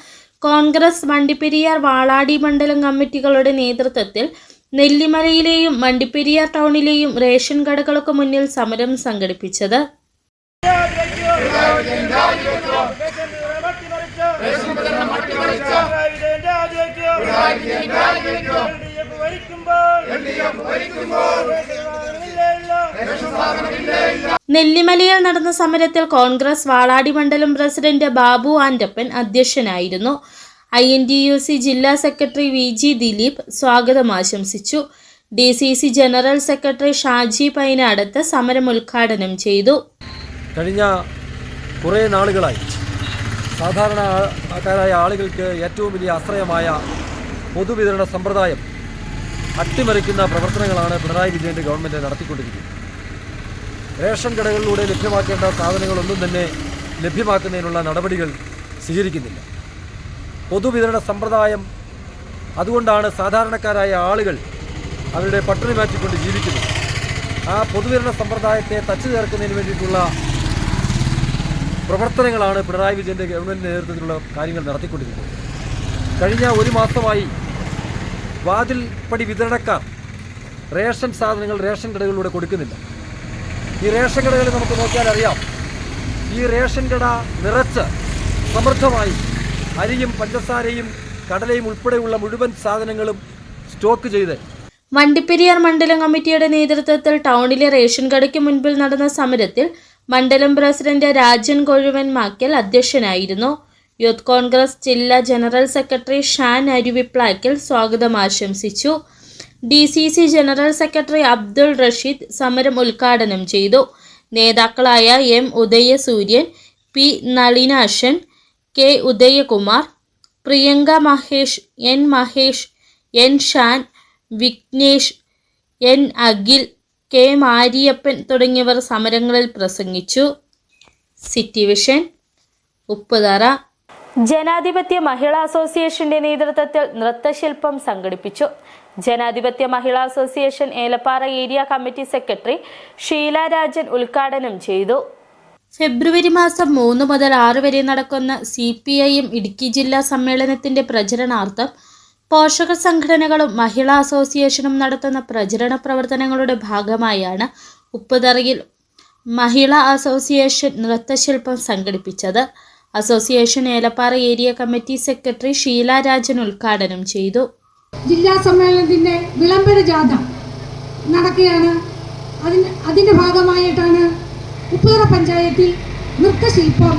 കോൺഗ്രസ് വണ്ടിപ്പെരിയാർ വാളാടി മണ്ഡലം കമ്മിറ്റികളുടെ നേതൃത്വത്തിൽ നെല്ലിമലയിലെയും വണ്ടിപ്പെരിയാർ ടൗണിലെയും റേഷൻ കടകൾക്ക് മുന്നിൽ സമരം സംഘടിപ്പിച്ചത്. നെല്ലിമലയിൽ നടന്ന സമരത്തിൽ കോൺഗ്രസ് വാളാടി മണ്ഡലം പ്രസിഡന്റ് ബാബു ആൻഡപ്പൻ അധ്യക്ഷനായിരുന്നു. INTUC ജില്ലാ സെക്രട്ടറി VG ദിലീപ് സ്വാഗതം ആശംസിച്ചു. DCC general secretary Shaji Painadath സമരം ഉദ്ഘാടനം ചെയ്തു. കഴിഞ്ഞ കുറേ നാളുകളായി സാധാരണക്കാരായ ആളുകൾക്ക് ഏറ്റവും വലിയ ആശ്രയമായ പൊതുവിതരണ സമ്പ്രദായം അട്ടിമറിക്കുന്ന പ്രവർത്തനങ്ങളാണ് പിണറായി വിജയൻ്റെ ഗവൺമെൻറ് നടത്തിക്കൊണ്ടിരിക്കുന്നത്. റേഷൻ കടകളിലൂടെ ലഭ്യമാക്കേണ്ട സാധനങ്ങളൊന്നും തന്നെ ലഭ്യമാക്കുന്നതിനുള്ള നടപടികൾ സ്വീകരിക്കുന്നില്ല. പൊതുവിതരണ സമ്പ്രദായം അതുകൊണ്ടാണ് സാധാരണക്കാരായ ആളുകൾ അവരുടെ പട്ടിണി മാറ്റിക്കൊണ്ട് ജീവിക്കുന്നത്. ആ പൊതുവിതരണ സമ്പ്രദായത്തെ തച്ചു ചേർക്കുന്നതിന് വേണ്ടിയിട്ടുള്ള പ്രവർത്തനങ്ങളാണ് പിണറായി വിജയൻ്റെ ഗവൺമെൻറ് നേതൃത്വത്തിലുള്ള കാര്യങ്ങൾ നടത്തിക്കൊണ്ടിരിക്കുന്നത്. കഴിഞ്ഞ ഒരു മാസമായി വാതിൽപ്പടി വിതരണക്കാർ റേഷൻ സാധനങ്ങൾ റേഷൻ കടകളിലൂടെ കൊടുക്കുന്നില്ല. ഈ റേഷൻ കടകളിൽ നമുക്ക് നോക്കിയാൽ അറിയാം, ഈ റേഷൻ കട നിറച്ച് സമൃദ്ധമായി അരിയും പഞ്ചസാരയും കടലയും ഉൾപ്പെടെയുള്ള മുഴുവൻ സാധനങ്ങളും സ്റ്റോക്ക് ചെയ്ത്. വണ്ടിപ്പെരിയാർ മണ്ഡലം കമ്മിറ്റിയുടെ നേതൃത്വത്തിൽ ടൗണിലെ റേഷൻ കടയ്ക്ക് മുൻപിൽ നടന്ന സമരത്തിൽ മണ്ഡലം പ്രസിഡന്റ് രാജൻ കൊഴുവൻ മാക്കൽ അധ്യക്ഷനായിരുന്നു. യൂത്ത് കോൺഗ്രസ് ജില്ലാ ജനറൽ സെക്രട്ടറി ഷാൻ അരുവിപ്ലാക്കൽ സ്വാഗതം ആശംസിച്ചു. DCC general secretary Abdul Rasheed സമരം ഉദ്ഘാടനം ചെയ്തു. നേതാക്കളായ M. ഉദയസൂര്യൻ, P. Nalinashan, K. Udayakumar, Priyanka Mahesh, N. Mahesh, N. Shaan, Vignesh, N. Akhil, K. Mariappan തുടങ്ങിയവർ സമരങ്ങളിൽ പ്രസംഗിച്ചു. City vision, Upputhara. ജനാധിപത്യ മഹിളാ അസോസിയേഷന്റെ നേതൃത്വത്തിൽ നൃത്തശില്പം സംഘടിപ്പിച്ചു. Janadhipathya Mahila association Elappara area committee secretary Sheela Rajan ഉദ്ഘാടനം ചെയ്തു. ഫെബ്രുവരി മാസം 3 മുതൽ 6 വരെ നടക്കുന്ന CPIM ഇടുക്കി ജില്ലാ സമ്മേളനത്തിന്റെ പ്രചരണാർത്ഥം പോഷക സംഘടനകളും മഹിളാ അസോസിയേഷനും നടത്തുന്ന പ്രചരണ പ്രവർത്തനങ്ങളുടെ ഭാഗമായാണ് ഉപ്പുതറയിൽ മഹിളാ അസോസിയേഷൻ നൃത്തശില്പം സംഘടിപ്പിച്ചത്. Association Elappara area committee secretary Sheela Rajan ഉദ്ഘാടനം ചെയ്തു. ജില്ലാ സമ്മേളനത്തിന്റെ വിളംബര ജാഥ നടക്കുകയാണ്. അതിന്റെ ഭാഗമായിട്ടാണ് ഉപ്പുതറ പഞ്ചായത്തിൽ നൃത്തശില്പം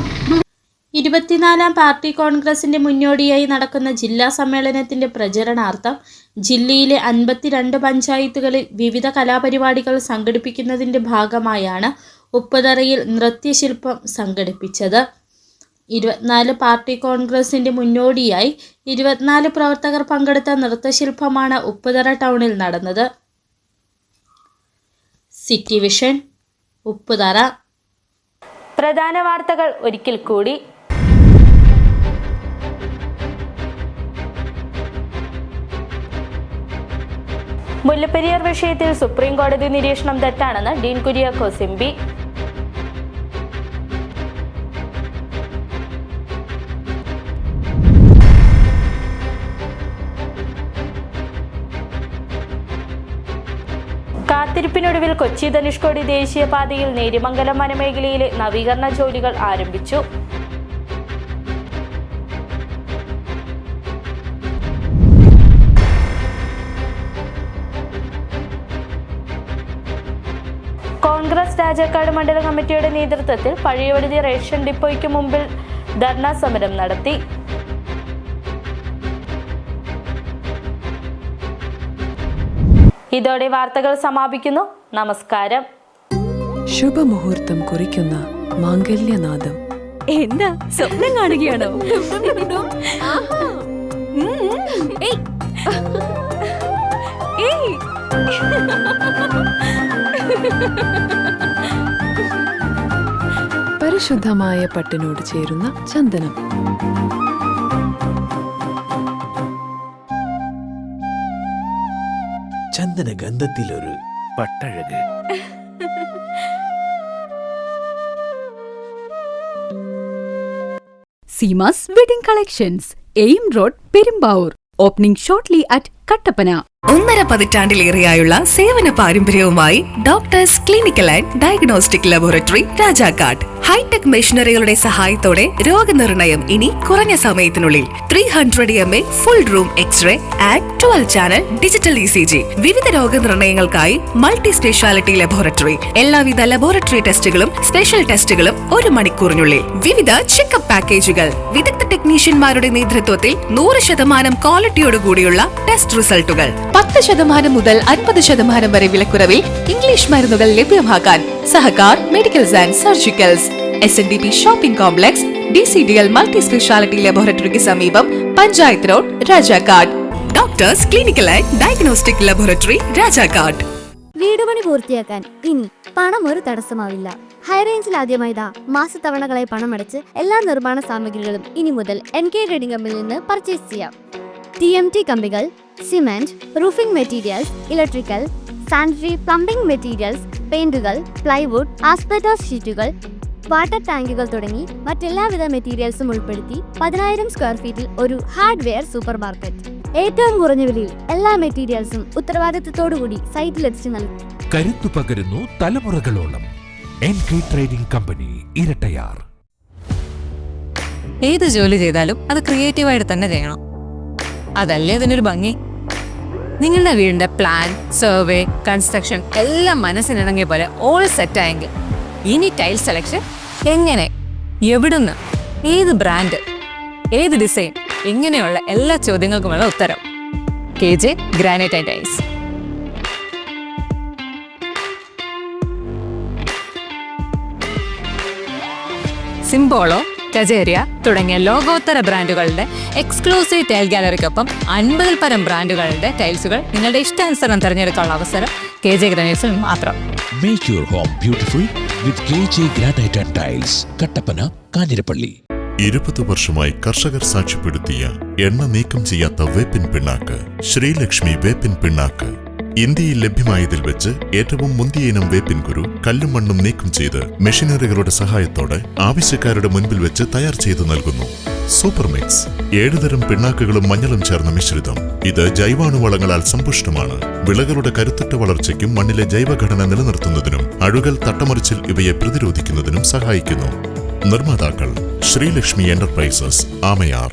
24ാം പാർട്ടി കോൺഗ്രസിന്റെ മുന്നോടിയായി നടക്കുന്ന ജില്ലാ സമ്മേളനത്തിന്റെ പ്രചരണാർത്ഥം ജില്ലയിലെ 52 പഞ്ചായത്തുകളിൽ വിവിധ കലാപരിപാടികൾ സംഘടിപ്പിക്കുന്നതിന്റെ ഭാഗമായാണ് ഉപ്പുതറയിൽ നൃത്യശില്പം സംഘടിപ്പിച്ചത്. 24 പാർട്ടി കോൺഗ്രസിന്റെ മുന്നോടിയായി 24 പ്രവർത്തകർ പങ്കെടുത്ത നൃത്തശില്പമാണ് ഉപ്പുതറ ടൗണിൽ നടന്നത്. City vision, Upputhara. പ്രധാന വാർത്തകൾ ഒരിക്കൽ കൂടി. മുല്ലപ്പെരിയാർ വിഷയത്തിൽ സുപ്രീം കോടതി നിരീക്ഷണം തെറ്റാണെന്ന് ഡീൻ കുര്യാക്കോസ് MP. കാത്തിരിപ്പിനൊടുവിൽ കൊച്ചി ധനുഷ്കോടി ദേശീയപാതയിൽ നേര്യമംഗലം വനമേഖലയിലെ നവീകരണ ജോലികൾ ആരംഭിച്ചു. കോൺഗ്രസ് രാജാക്കാട് മണ്ഡലം കമ്മിറ്റിയുടെ നേതൃത്വത്തിൽ പഴയവടുതി റേഷൻ ഡിപ്പോയ്ക്ക് മുമ്പിൽ ധർണാ സമരം നടത്തി. ഇതോടെ വാർത്തകൾ സമാപിക്കുന്നു. നമസ്കാരം. ശുഭമുഹൂർത്തം കുറിക്കുന്ന മാംഗല്യനാദം. എന്താ സ്വപ്നം കാണുകയാണോ? പരിശുദ്ധമായ പട്ടിനോട് ചേരുന്ന ചന്ദനം. ചന്ദന ഗന്ധത്തിലൊരു പട്ടഴക്. Seemas wedding collections, AM road, Perumbavoor. Opening shortly at Kattapana. 1.5 പതിറ്റാണ്ടിലേറെയായുള്ള സേവന പാരമ്പര്യവുമായി doctors clinical and diagnostic laboratory Rajakkad. Hitech മെഷീനറികളുടെ സഹായത്തോടെ രോഗനിർണയം ഇനി കുറഞ്ഞ സമയത്തിനുള്ളിൽ. 300 ml full room x ray and 12 channel digital ECG. വിവിധ രോഗനിർണയങ്ങൾക്കായി മൾട്ടി സ്പെഷ്യാലിറ്റി ലബോറട്ടറി. എല്ലാവിധ ലബോറട്ടറി ടെസ്റ്റുകളും സ്പെഷ്യൽ ടെസ്റ്റുകളും 1 മണിക്കൂറിനുള്ളിൽ. വിവിധ ചെക്കപ്പ് പാക്കേജുകൾ. വിദഗ്ധ ടെക്നീഷ്യന്മാരുടെ നേതൃത്വത്തിൽ 100% ക്വാളിറ്റിയോടുകൂടിയുള്ള ടെസ്റ്റ് റിസൾട്ടുകൾ. 10% മുതൽ 50% വരെ വിലക്കുറവിൽ ഇംഗ്ലീഷ് മരുന്നുകൾ ലഭ്യമാക്കാൻ Sahakar medicals and surgicals. SNDP shopping complex, DCDL multi speciality ലബോറട്ടറിക്ക് സമീപം, panchayat road, Rajakkad. Doctors clinical and diagnostic laboratory Rajakkad. വീടുപണി പൂർത്തിയാക്കാൻ ഇനി പണം ഒരു തടസ്സമാവില്ല. ഹൈറേഞ്ചിൽ ആദ്യമായി മാസത്തവണകളായി പണമടച്ച് എല്ലാ നിർമ്മാണ സാമഗ്രികളും ഇനി മുതൽ NK ട്രേഡിംഗ് കമ്പനിയിൽ നിന്ന് പർച്ചേസ് ചെയ്യാം. TMT കമ്പികൾ, cement, roofing materials, electrical, sanitary, plumbing materials, പെയിന്റുകൾ, പ്ലൈവുഡ്, ആസ്പെറ്റോസ് ഷീറ്റുകൾ, വാട്ടർ ടാങ്കുകൾ തുടങ്ങി മറ്റെല്ലാവിധ മെറ്റീരിയൽസും ഉൾപ്പെടുത്തി 10,000 സ്ക്വയർ ഫീറ്റിൽ ഒരു ഹാർഡ്വെയർ സൂപ്പർ മാർക്കറ്റ്. ഏറ്റവും കുറഞ്ഞ വിലയിൽ എല്ലാ മെറ്റീരിയൽസും ഉത്തരവാദിത്തത്തോടുകൂടി സൈറ്റിലെത്തിച്ച് നൽകും. കരുത്തു പകരുന്നു തലമുറകളോളം. NK trading company, Irattayar. ഏത് ജോലി ചെയ്താലും അത് ക്രിയേറ്റീവായിട്ട് തന്നെ ചെയ്യണം. അതല്ലേ അതിനൊരു ഭംഗി. നിങ്ങളുടെ വീടിന്റെ പ്ലാൻ, സർവേ, കൺസ്ട്രക്ഷൻ എല്ലാം മനസ്സിനിണങ്ങിയ പോലെ ഓൾ സെറ്റ് ആയെങ്കിൽ ഇനി ടൈൽ സെലക്ഷൻ എങ്ങനെ, എവിടുന്ന്, ഏത് ബ്രാൻഡ്, ഏത് ഡിസൈൻ, ഇങ്ങനെയുള്ള എല്ലാ ചോദ്യങ്ങൾക്കുമുള്ള ഉത്തരം KJ ഗ്രാനൈറ്റ് ആൻഡ് ടൈൽസ്. സിംബോളോ, ടജേരിയ തുടങ്ങിയ ലോകോത്തര ബ്രാൻഡുകളുടെ എക്സ്ക്ലൂസീവ് ടൈൽ ഗാലറിക്കൊപ്പം 50-ൽ പരം ബ്രാൻഡുകളുടെ ടൈൽസുകൾ നിങ്ങളുടെ ഇഷ്ടാനുസരണം തിരഞ്ഞെടുക്കാനുള്ള അവസരം KJ ഗ്രാനൈറ്റ്സിൽ മാത്രം. Make your home beautiful with KJ granite and tiles, Kattappana, Kanjirappally. 20 വർഷമായി കർഷകർ സാക്ഷ്യപ്പെടുത്തിയ എണ്ണ നീക്കം ചെയ്യാത്ത വേപ്പിൻ പിണ്ണാക്ക് ശ്രീലക്ഷ്മി വേപ്പിൻ പിണ്ണാക്ക്. ഇന്ത്യയിൽ ലഭ്യമായതിൽ വെച്ച് ഏറ്റവും മുന്തിയ ഇനം വേപ്പിൻ കുരു കല്ലും മണ്ണും നീക്കം ചെയ്ത് മെഷീനറികളുടെ സഹായത്തോടെ ആവശ്യക്കാരുടെ മുൻപിൽ വെച്ച് തയ്യാർ ചെയ്തു നൽകുന്നു. സൂപ്പർ മിക്സ് 7 തരം പിണ്ണാക്കുകളും മഞ്ഞളും ചേർന്ന മിശ്രിതം. ഇത് ജൈവാണുവളങ്ങളാൽ സമ്പുഷ്ടമാണ്. വിളകളുടെ കരുത്തുറ്റ വളർച്ചയ്ക്കും മണ്ണിലെ ജൈവഘടന നിലനിർത്തുന്നതിനും അഴുകൽ, തട്ടമറിച്ചിൽ ഇവയെ പ്രതിരോധിക്കുന്നതിനും സഹായിക്കുന്നു. നിർമ്മാതാക്കൾ ശ്രീലക്ഷ്മി എന്റർപ്രൈസസ്, ആമയാർ.